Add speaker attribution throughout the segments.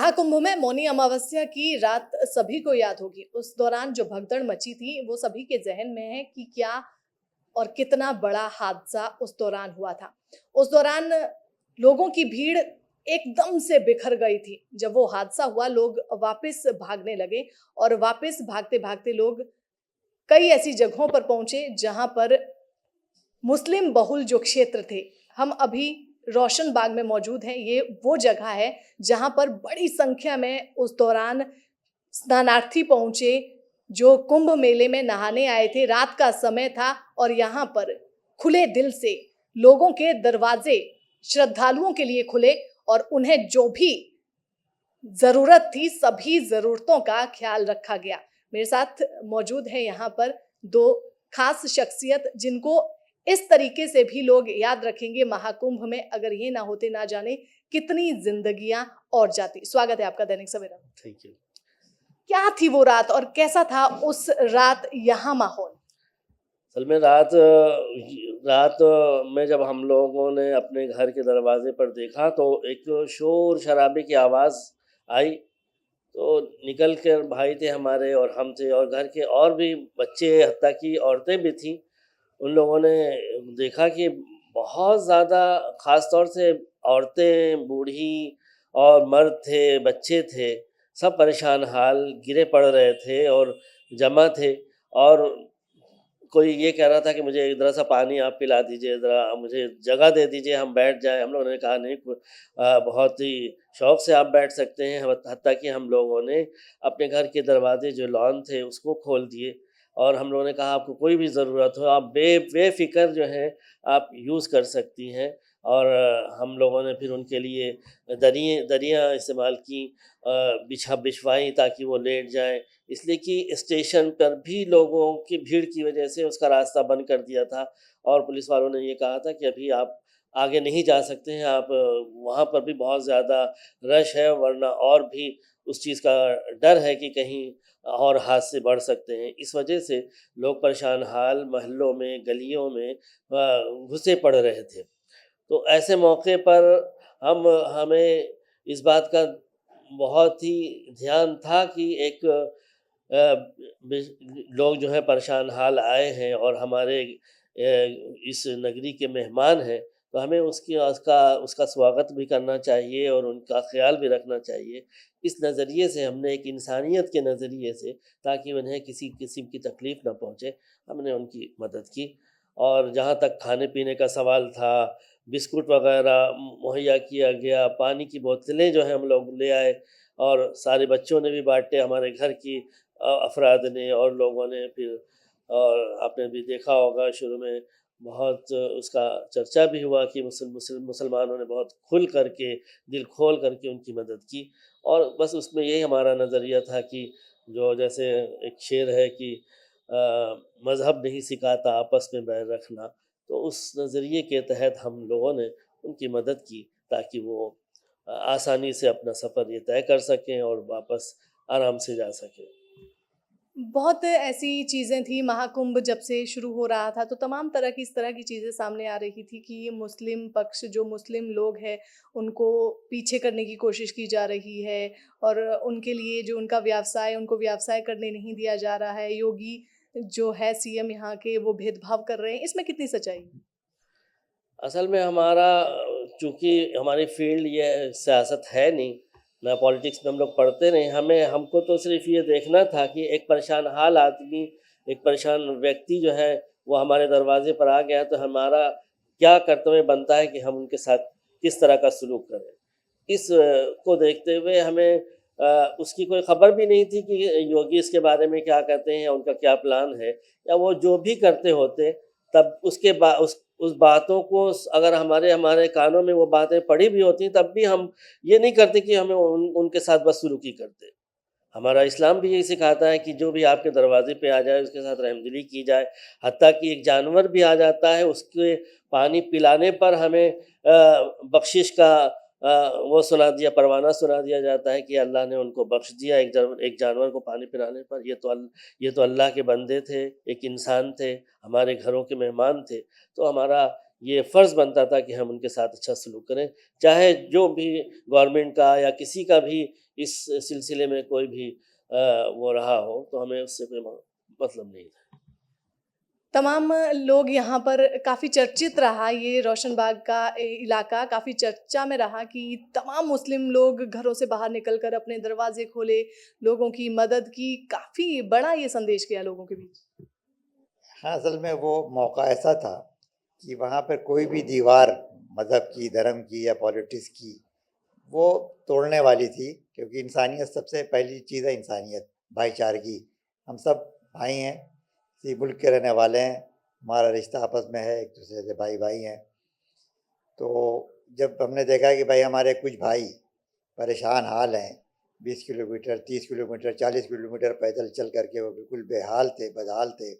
Speaker 1: महाकुंभ में मौनी अमावस्या की रात सभी को याद होगी। उस दौरान जो भगदड़ मची थी, वो सभी के ज़हन में है कि क्या और कितना बड़ा हादसा उस दौरान हुआ था। उस दौरान लोगों की भीड़ एकदम से बिखर गई थी। जब वो हादसा हुआ, लोग वापस भागने लगे और वापस भागते-भागते लोग कई ऐसी जगहों पर पहुँचे, जहाँ पर मुस्लिम बहुल जो क्षेत्र थे, हम अभी रोशन बाग में मौजूद हैं। ये वो जगह है जहाँ पर बड़ी संख्या में उस दौरान स्नानार्थी पहुँचे, जो कुंभ मेले में नहाने आए थे। रात का समय था और यहाँ पर खुले दिल से लोगों के दरवाजे श्रद्धालुओं के लिए खुले और उन्हें जो भी ज़रूरत थी, सभी ज़रूरतों का ख़्याल रखा गया। मेरे साथ मौजूद हैं यहाँ पर 2 ख़ास शख्सियत, जिनको इस तरीके से भी लोग याद रखेंगे महाकुंभ में। अगर ये ना होते, ना जाने कितनी ज़िंदगियाँ और जाती। स्वागत है आपका दैनिक सवेरा।
Speaker 2: Thank you.
Speaker 1: क्या थी वो रात और कैसा था उस रात यहाँ माहौल?
Speaker 2: असल में रात में जब हम लोगों ने अपने घर के दरवाजे पर देखा तो एक शोर शराबे की आवाज़ आई। तो निकल कर भाई थे हमारे और हम थे और घर के और भी बच्चे, हत्ता कि औरतें भी थीं। उन लोगों ने देखा कि बहुत ज़्यादा, ख़ास तौर से औरतें, बूढ़ी और मर्द थे, बच्चे थे, सब परेशान हाल गिरे पड़ रहे थे और जमा थे। और कोई ये कह रहा था कि मुझे ज़रा-सा पानी आप पिला दीजिए, ज़रा मुझे जगह दे दीजिए, हम बैठ जाएँ। हम लोगों ने कहा नहीं, बहुत ही शौक़ से आप बैठ सकते हैं। हत्ता कि हम लोगों ने अपने घर के दरवाजे जो लॉन थे उसको खोल दिए और हम लोगों ने कहा आपको कोई भी ज़रूरत हो आप बेफ़िक्र जो है आप यूज़ कर सकती हैं। और हम लोगों ने फिर उनके लिए दरियाँ इस्तेमाल की, बिछवाई ताकि वो लेट जाएँ। इसलिए कि स्टेशन पर भी लोगों की भीड़ की वजह से उसका रास्ता बंद कर दिया था और पुलिस वालों ने ये कहा था कि अभी आप आगे नहीं जा सकते हैं, आप वहाँ पर भी बहुत ज़्यादा रश है, वरना और भी उस चीज़ का डर है कि कहीं और हादसे बढ़ सकते हैं। इस वजह से लोग परेशान हाल मोहल्लों में, गलियों में घुसे पड़ रहे थे। तो ऐसे मौके पर हमें इस बात का बहुत ही ध्यान था कि एक लोग जो है परेशान हाल आए हैं और हमारे इस नगरी के मेहमान हैं, तो हमें उसका स्वागत भी करना चाहिए और उनका ख्याल भी रखना चाहिए। इस नज़रिए से हमने, एक इंसानियत के नज़रिए से, ताकि उन्हें किसी किस्म की तकलीफ़ ना पहुँचे, हमने उनकी मदद की। और जहाँ तक खाने-पीने का सवाल था, बिस्कुट वग़ैरह मुहैया किया गया, पानी की बोतलें जो है हम लोग ले आए और सारे बच्चों ने भी बाँटे, हमारे घर की अफ़राद ने और लोगों ने फिर। और आपने भी देखा होगा शुरू में बहुत उसका चर्चा भी हुआ कि मुसलमानों ने बहुत खुल कर के, दिल खोल कर के उनकी मदद की। और बस उसमें यही हमारा नज़रिया था कि जो, जैसे एक शेर है कि मज़हब नहीं सिखाता आपस में बैर रखना, तो उस नज़रिए के तहत हम लोगों ने उनकी मदद की ताकि वो आसानी से अपना सफ़र ये तय कर सकें और वापस आराम से जा सकें।
Speaker 1: बहुत ऐसी चीज़ें थी, महाकुंभ जब से शुरू हो रहा था, तो तमाम तरह की इस तरह की चीज़ें सामने आ रही थी कि मुस्लिम पक्ष, जो मुस्लिम लोग हैं, उनको पीछे करने की कोशिश की जा रही है और उनके लिए जो उनका व्यवसाय, उनको व्यवसाय करने नहीं दिया जा रहा है। योगी जो है सीएम यहाँ के, वो भेदभाव कर रहे हैं। इसमें कितनी सच्चाई है?
Speaker 2: असल में चूँकि हमारी फ़ील्ड ये सियासत है नहीं, ना पॉलिटिक्स में हम लोग पढ़ते नहीं, हमको तो सिर्फ़ ये देखना था कि एक परेशान हाल आदमी, एक परेशान व्यक्ति जो है, वो हमारे दरवाज़े पर आ गया, तो हमारा क्या कर्तव्य बनता है कि हम उनके साथ किस तरह का सलूक करें। को देखते हुए हमें उसकी कोई ख़बर भी नहीं थी कि योगी इसके बारे में क्या कहते हैं या उनका क्या प्लान है, या वो जो भी करते होते, तब उसके बा उस बातों को अगर हमारे हमारे कानों में वो बातें पड़ी भी होती, तब भी हम ये नहीं करते कि हमें उनके साथ बदसलूकी करते। हमारा इस्लाम भी यही सिखाता है कि जो भी आपके दरवाज़े पे आ जाए, उसके साथ रहमदिली की जाए। हत्ता कि एक जानवर भी आ जाता है, उसके पानी पिलाने पर हमें बख्शिश का वो सुना दिया, परवाना सुना दिया जाता है कि अल्लाह ने उनको बख्श दिया एक जानवर को पानी पिलाने पर। ये तो अल्लाह के बंदे थे, एक इंसान थे, हमारे घरों के मेहमान थे। तो हमारा ये फ़र्ज़ बनता था कि हम उनके साथ अच्छा सलूक करें, चाहे जो भी गवर्नमेंट का या किसी का भी इस सिलसिले में कोई भी वो रहा हो, तो हमें उससे कोई मतलब नहीं था।
Speaker 1: तमाम लोग यहाँ पर काफ़ी चर्चित रहा ये रोशनबाग का इलाका काफ़ी चर्चा में रहा कि तमाम मुस्लिम लोग घरों से बाहर निकलकर अपने दरवाजे खोले, लोगों की मदद की, काफ़ी बड़ा ये संदेश गया लोगों के बीच।
Speaker 3: हाँ, असल में वो मौका ऐसा था कि वहाँ पर कोई भी दीवार मज़हब की, धर्म की या पॉलिटिक्स की, वो तोड़ने वाली थी, क्योंकि इंसानियत सबसे पहली चीज़ है, इंसानियत, भाईचारगी। हम सब भाई हैं, इसी मुल्क के रहने वाले हैं, हमारा रिश्ता आपस में है, एक दूसरे से भाई भाई हैं। तो जब हमने देखा कि भाई हमारे कुछ भाई परेशान हाल हैं, 20 किलोमीटर, 30 किलोमीटर, 40 किलोमीटर पैदल चल करके वो बिल्कुल बेहाल थे, बदहाल थे,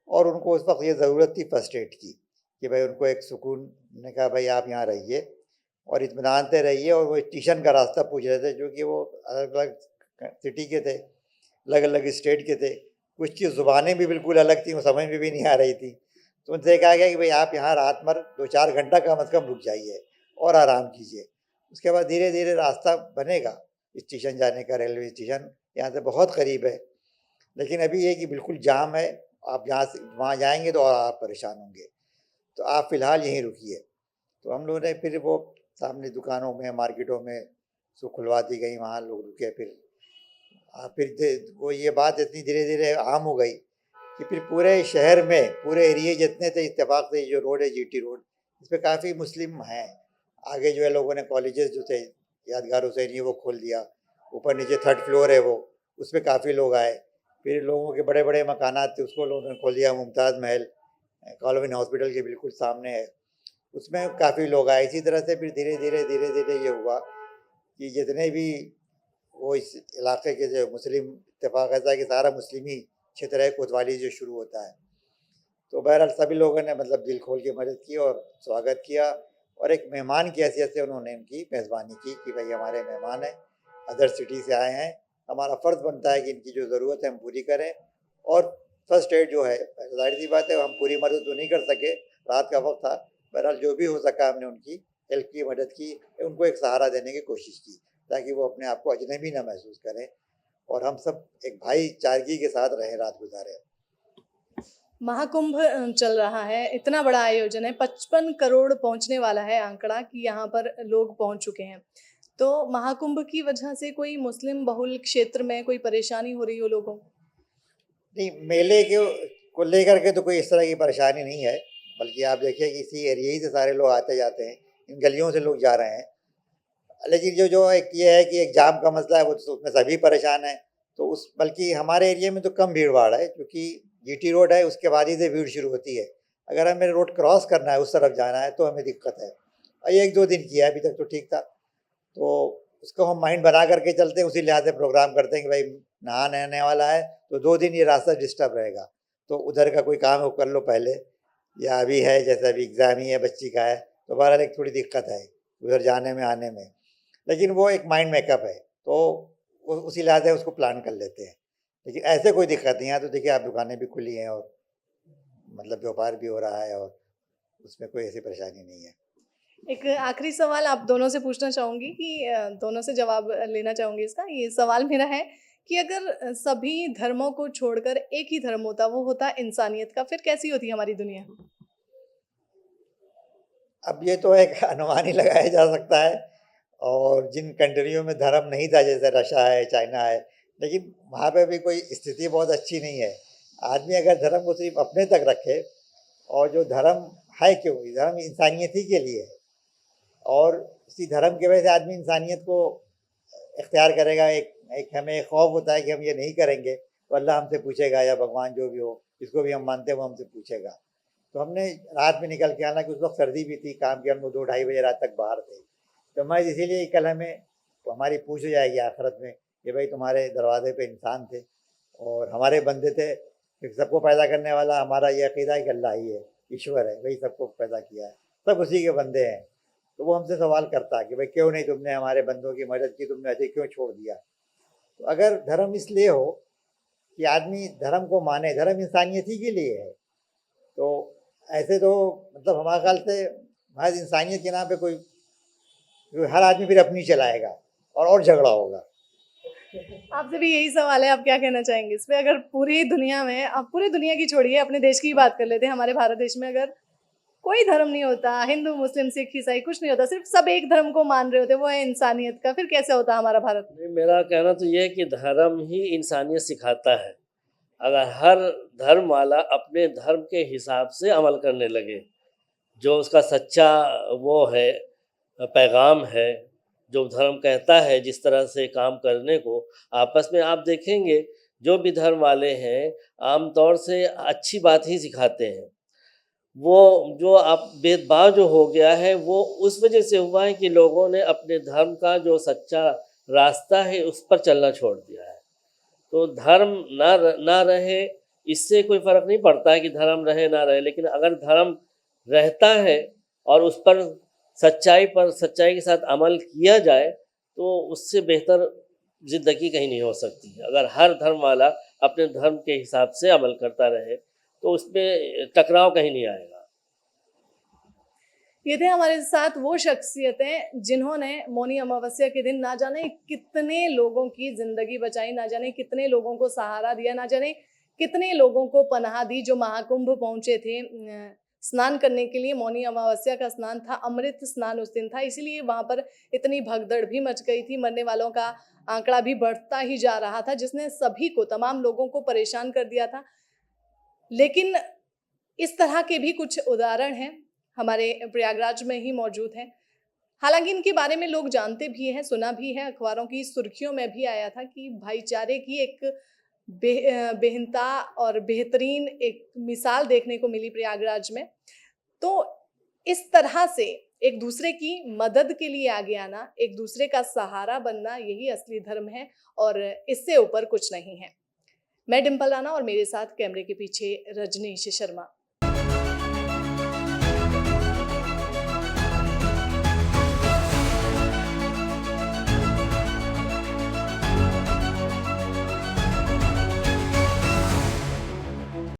Speaker 3: और उनको उस वक्त ये ज़रूरत थी फर्स्ट एड की, कि भाई उनको एक सुकून। ने कहा भाई आप यहाँ रहिए और इत्मीनान से रहिए। और वो स्टेशन का रास्ता पूछ रहे थे, जो कि वो अलग अलग सिटी के थे, अलग अलग स्टेट के थे, कुछ की ज़ुबानें भी बिल्कुल अलग थी, वो समझ में भी नहीं आ रही थी। तो उनसे कहा गया कि भाई आप यहाँ रात भर 2-4 घंटा कम अज़ कम रुक जाइए और आराम कीजिए, उसके बाद धीरे धीरे रास्ता बनेगा स्टेशन जाने का। रेलवे स्टेशन यहाँ से बहुत करीब है, लेकिन अभी ये कि बिल्कुल जाम है, आप यहाँ से वहाँ जाएंगे तो और आप परेशान होंगे, तो आप फ़िलहाल यहीं रुकिए। तो हम लोगों ने फिर वो सामने दुकानों में, मार्केटों में सो खुलवा दी गई, वहाँ लोग रुके। फिर वो ये बात इतनी धीरे धीरे आम हो गई कि फिर पूरे शहर में, पूरे एरिए जितने थे, इत्तेफाक से जो रोड है जीटी रोड, इस पर काफ़ी मुस्लिम हैं। आगे जो है लोगों ने कॉलेजेस जो थे, यादगार हुसैन ये वो खोल दिया, ऊपर नीचे 3rd फ्लोर है वो, उस पर काफ़ी लोग आए। फिर लोगों के बड़े बड़े मकानात थे, उसको लोगों ने खोल दिया, मुमताज़ महल कॉलोनी हॉस्पिटल के बिल्कुल सामने है, उसमें काफ़ी लोग आए। इसी तरह से फिर धीरे धीरे ये हुआ कि जितने भी वो इस इलाके के जो मुस्लिम, इत्तेफाक ऐसा है कि सारा मुस्लिमी क्षेत्र है, कोतवाली जो शुरू होता है। तो बहरहाल सभी लोगों ने मतलब दिल खोल के मदद की और स्वागत किया, और एक मेहमान की हैसियत से उन्होंने इनकी मेज़बानी की कि भाई हमारे मेहमान हैं, अदर सिटी से आए हैं, हमारा फ़र्ज़ बनता है कि इनकी जो ज़रूरत है हम पूरी करें। और फर्स्ट एड जो है, ज़ाहिर सी बात है हम पूरी मदद तो नहीं कर सके, रात का वक्त था, बहरहाल जो भी हो सका हमने उनकी हेल्प की, मदद की, उनको एक सहारा देने की कोशिश की, ताकि वो अपने आप को अजनबी ना महसूस करें और हम सब एक भाईचारगी के साथ रहें, रात गुजारें।
Speaker 1: महाकुंभ चल रहा है, इतना बड़ा आयोजन है, 55 करोड़ पहुँचने वाला है आंकड़ा कि यहाँ पर लोग पहुँच चुके हैं। तो महाकुंभ की वजह से कोई मुस्लिम बहुल क्षेत्र में कोई परेशानी हो रही हो लोगों को?
Speaker 3: नहीं, मेले को लेकर के तो कोई इस तरह की परेशानी नहीं है, बल्कि आप देखिए कि इसी एरिया ही से सारे लोग आते जाते हैं, इन गलियों से लोग जा रहे हैं। लेकिन जो एक ये है कि एक जाम का मसला है, वो तो उसमें सभी परेशान हैं। तो उस बल्कि हमारे एरिया में तो कम भीड़ भाड़ है, क्योंकि जीटी रोड है, उसके बाद ही से भीड़ शुरू होती है। अगर हमें रोड क्रॉस करना है, उस तरफ जाना है, तो हमें दिक्कत है। और ये 1-2 दिन किया है, अभी तक तो ठीक था। तो उसको हम माइंड बना करके चलते हैं, उसी लिहाज से प्रोग्राम करते हैं कि भाई नहाने आने वाला है तो 2 दिन ये रास्ता डिस्टर्ब रहेगा, तो उधर का कोई काम है वो कर लो पहले, या अभी है जैसे अभी एग्ज़ाम ही है बच्ची का है, तो बहरहाल एक थोड़ी दिक्कत है उधर जाने में आने में, लेकिन वो एक माइंड मेकअप है, तो वो उसी लिहाज से उसको प्लान कर लेते हैं। लेकिन ऐसे कोई दिक्कत नहीं है। तो देखिए आप, दुकानें भी खुली हैं और मतलब व्यापार भी हो रहा है, और उसमें कोई ऐसी परेशानी नहीं है।
Speaker 1: एक आखिरी सवाल आप दोनों से पूछना चाहूँगी कि दोनों से जवाब लेना चाहूँगी इसका। ये सवाल मेरा है कि अगर सभी धर्मों को छोड़कर एक ही धर्म होता, वो होता इंसानियत का, फिर कैसी होती हमारी दुनिया?
Speaker 3: अब ये तो एक अनुमान ही लगाया जा सकता है, और जिन कंट्रियों में धर्म नहीं था, जैसे रशिया है, चाइना है, लेकिन वहाँ पे भी कोई स्थिति बहुत अच्छी नहीं है। आदमी अगर धर्म को सिर्फ अपने तक रखे, और जो धर्म है, क्यों धर्म इंसानियत ही के लिए है, और इसी धर्म की वजह से आदमी इंसानियत को इख्तियार करेगा। एक एक हमें एक खौफ होता है कि हम ये नहीं करेंगे तो अल्लाह हमसे पूछेगा, या भगवान जो भी हो, जिसको भी हम मानते हैं वो हमसे पूछेगा। तो हमने रात में निकल के, हालांकि उस वक्त सर्दी भी थी, काम के हम लोग 2-2:30 बजे रात तक बाहर थे, तो मैं इसीलिए कल हमें हमारी पूछ हो जाएगी आखिरत में कि भाई तुम्हारे दरवाजे पे इंसान थे और हमारे बंदे थे, क्योंकि सबको पैदा करने वाला हमारा ये अकीदा है कि अल्लाह ही है, ईश्वर है, वही सबको पैदा किया है, सब उसी के बंदे हैं। तो वो हमसे सवाल करता है कि भाई क्यों नहीं तुमने हमारे बंदों की मदद की, तुमने ऐसे क्यों छोड़ दिया। तो अगर धर्म इसलिए हो कि आदमी धर्म को माने, धर्म इंसानियत ही के लिए है, तो ऐसे तो मतलब हमारे ख्याल से महज इंसानियत के नाम पे कोई हर आदमी फिर अपनी चलाएगा और झगड़ा होगा।
Speaker 1: आपसे भी यही सवाल है, आप क्या कहना चाहेंगे इस पे? अगर पूरी दुनिया में, आप पूरी दुनिया की छोड़िए, अपने देश की ही बात कर लेते हैं, हमारे भारत देश में अगर कोई धर्म नहीं होता, हिंदू मुस्लिम सिख ईसाई कुछ नहीं होता, सिर्फ सब एक धर्म को मान रहे होते, वो है इंसानियत का, फिर कैसे होता हमारा भारत?
Speaker 2: नहीं, मेरा कहना तो ये है कि धर्म ही इंसानियत सिखाता है। अगर हर धर्म वाला अपने धर्म के हिसाब से अमल करने लगे, जो उसका सच्चा वो है पैगाम है, जो धर्म कहता है जिस तरह से काम करने को, आपस में आप देखेंगे जो भी धर्म वाले हैं आम तौर से अच्छी बात ही सिखाते हैं। वो जो आप भेदभाव जो हो गया है वो उस वजह से हुआ है कि लोगों ने अपने धर्म का जो सच्चा रास्ता है उस पर चलना छोड़ दिया है। तो धर्म ना रहे इससे कोई फ़र्क नहीं पड़ता है कि धर्म रहे ना रहे, लेकिन अगर धर्म रहता है और उस पर सच्चाई के साथ अमल किया जाए तो उससे बेहतर ज़िंदगी कहीं नहीं हो सकती है। अगर हर धर्म वाला अपने धर्म के हिसाब से अमल करता रहे तो उसमें टकराव कहीं नहीं आएगा।
Speaker 1: ये थे हमारे साथ वो शख्सियतें जिन्होंने मौनी अमावस्या के दिन ना जाने कितने लोगों की जिंदगी बचाई, ना जाने कितने लोगों को सहारा दिया, ना जाने कितने लोगों को पनाह दी। जो महाकुंभ पहुंचे थे स्नान करने के लिए, मौनी अमावस्या का स्नान था, अमृत स्नान उस दिन था, इसीलिए वहां पर इतनी भगदड़ भी मच गई थी। मरने वालों का आंकड़ा भी बढ़ता ही जा रहा था, जिसने सभी को, तमाम लोगों को परेशान कर दिया था। लेकिन इस तरह के भी कुछ उदाहरण हैं, हमारे प्रयागराज में ही मौजूद हैं। हालांकि इनके बारे में लोग जानते भी हैं, सुना भी है, अखबारों की सुर्खियों में भी आया था कि भाईचारे की एक बेहनता और बेहतरीन एक मिसाल देखने को मिली प्रयागराज में। तो इस तरह से एक दूसरे की मदद के लिए आगे आना, एक दूसरे का सहारा बनना, यही असली धर्म है और इससे ऊपर कुछ नहीं है। मैं डिम्पल राणा और मेरे साथ कैमरे के पीछे रजनीश शर्मा।